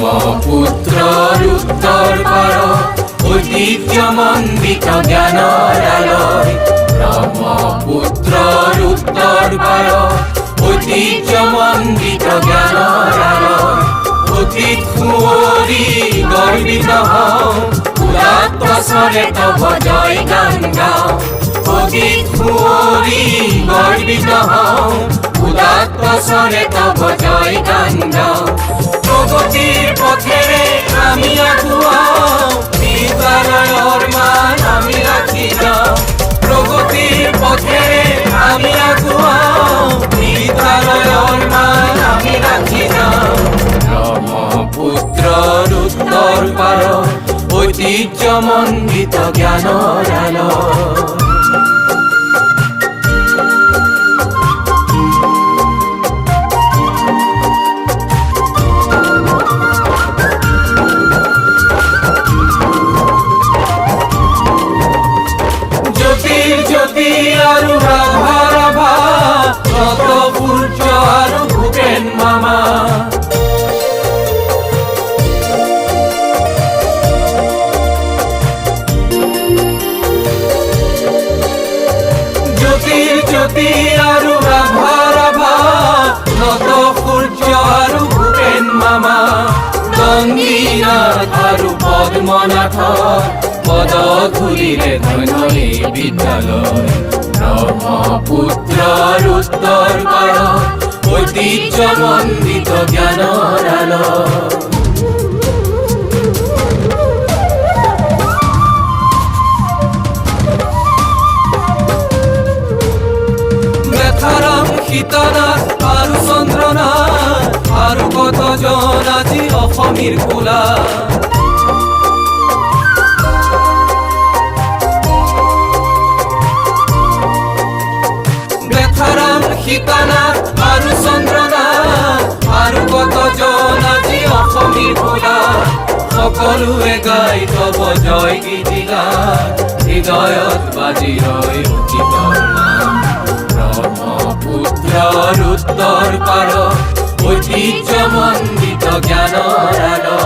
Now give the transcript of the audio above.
ব্রহ্মপুত্রর উত্তর পার ঐতিহ্যমণ্ডিত জ্ঞানর আলোয়। ব্রহ্মপুত্রর উত্তর পার ঐতিহ্যমণ্ডিত জ্ঞানর আলোয়। অতীত কুঁৱৰী গৰ্বিত হওঁ, উদাত্ত স্বৰে তব জয় গান গাওঁ। অতীত কুঁৱৰী গৰ্বিত হওঁ, উদাত্ত স্বৰে তব জয় গান গাওঁ। প্রগতির পথেরে আমি আগুয়াও, বিদ্যালয়ের মান আমি রাখি যাও। প্রগতির পথেরে আমি আগুয়াও, বিদ্যালয়ের মান আমি রাখি যাও। ব্রহ্মপুত্রর উত্তর পার ঐতিহ্যমণ্ডিত জ্ঞানর আলো। জ্যোতি আৰু ৰাভা ৰাভা, নত সূৰ্য আৰু ভূপেন মামা। জ্যোতি আৰু ৰাভা ৰাভা, নত সূৰ্য আৰু ভূপেন মামা। গংগীনাথ আৰু পদ্মনাথ, পদধূলিরে ধন্য এই বিদ্যালয়। ব্রহ্মপুত্রর উত্তর পার ঐতিহ্যমণ্ডিত জ্ঞানর আলো। বেথারাম সীতানাথ আৰু চন্দ্ৰনাথ, আৰু কতজন আজি অসমীৰ কোলা। সীতানাথ আৰু চন্দ্ৰনাথ, আৰু কতজন আজি অসমীৰ কোলা। সকলোৱে গাই তব জয় গীতিগান, হৃদয়ত বাজি ৰয় অতীতৰ নাম। ব্ৰহ্মপুত্ৰৰ উত্তৰ পাৰ ঐতিহ্যমণ্ডিত জ্ঞানৰ আলো।